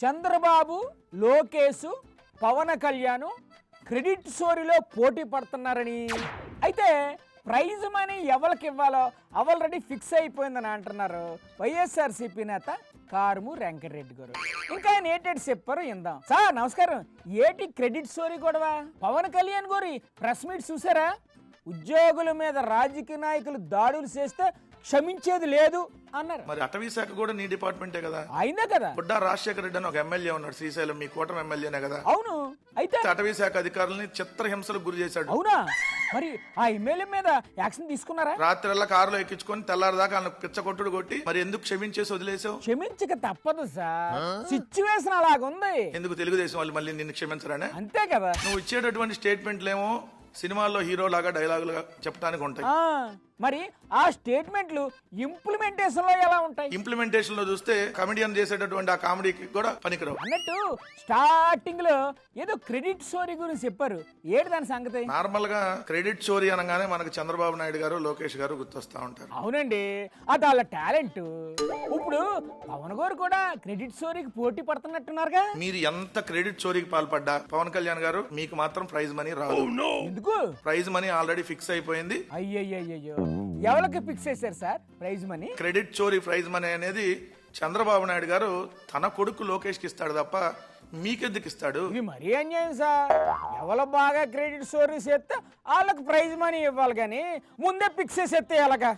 Chandrababu, Lokesh, Pawan Kalyan credit స్టోరీలో పోటీ పడుతున్నారని, అయితే ప్రైజ్ మనీ ఎవరికి ఇవ్వాలో ఆల్రెడీ ఫిక్స్ అయిపోయిందని అంటున్నారు వైఎస్ఆర్సీపీ నేత కారుము వెంకటరెడ్డి గారు. ఇంకా ఆయన ఏటేటి చెప్పారు ఇందాం. సార్ నమస్కారం. ఏటి క్రెడిట్ స్టోరీ గొడవ? పవన్ కళ్యాణ్ గారి ప్రెస్ మీట్ చూసారా? ఉద్యోగుల మీద రాజకీయ నాయకులు దాడులు చేస్తే క్షమించేది లేదు అన్నారు. మరి అటవీ శాఖ కూడా నీ డిపార్ట్మెంటే కదా, అయినా కదా. బుడ్డా రాజశేఖర రెడ్డి అని ఒక ఎమ్మెల్యే ఉన్నాడు శ్రీశైలం, మీ కూటమి ఎమ్మెల్యేనే కదా. అవును. అయితే అటవీ శాఖ అధికారులని చిత్రహింసలకు గురి చేశాడు. అవునా? మరి ఆ ఎమ్మెల్యే మీద యాక్షన్ తీసుకున్నారా? రాత్రిల్లా కారులో ఎక్కించుకొని తెల్లారదాకా ఆయన పిచ్చ కొట్టుడు కొట్టి మరి ఎందుకు క్షమించేసి వదిలేసావు? క్షమించక తప్పదు సార్, సిచ్యువేషన్ అలాగుంది. ఎందుకు తెలుగుదేశం వాళ్ళు మళ్ళీ నిన్ను క్షమించరానే? అంతే కదా. నువ్వు ఇచ్చేటటువంటి స్టేట్మెంట్లేమో సినిమాల్లో హీరో లాగా డైలాగులుగా చెప్పడానికి ఉంటాయి. మరి ఆ స్టేట్మెంట్లు ఇంప్లిమెంటేషన్ లో ఎలా ఉంటాయి? ఇంప్లిమెంటేషన్ లో చూస్తే కమెడియన్ చేసేటటువంటి ఆ కామెడీకి కూడా పనికిరావు. అన్నట్టు స్టార్టింగ్ లో ఏదో క్రెడిట్ స్టోరీ గురించి చెప్పారు, ఏడు దాని సంగతి? నార్మల్ గా క్రెడిట్ స్టోరీ అనగానే మనకు చంద్రబాబు నాయుడు గారు, లోకేష్ గారు గుర్తొస్తా ఉంటారు. అవునండి, అది వాళ్ళ టాలెంట్. ఇప్పుడు పవన్ గారు కూడా క్రెడిట్ స్టోరీకి పోటీ పడుతున్నట్టున్నారుగా. మీరు ఎంత క్రెడిట్ స్టోరీకి పాల్పడ్డా పవన్ కళ్యాణ్ గారు మీకు మాత్రం ప్రైజ్ మనీ రాదు. ఎందుకు? ప్రైజ్ మనీ ఆల్రెడీ ఫిక్స్ అయిపోయింది. అయ్యయ్యో, ఎవరికి ఫిక్స్ చేశారు sir prize money? Credit story prize money అనేది చంద్రబాబు నాయుడు గారు తన కొడుకు లోకేష్ కి ఇస్తాడు తప్ప మీకెందుకు ఇస్తాడు? ఇది మరీ అన్యాయం సార్. ఎవరు బాగా క్రెడిట్ స్టోరీ చేస్తే వాళ్ళకి ప్రైజ్ మనీ ఇవ్వాలి, కానీ ముందే ఫిక్స్ చేస్తే ఎలాగా?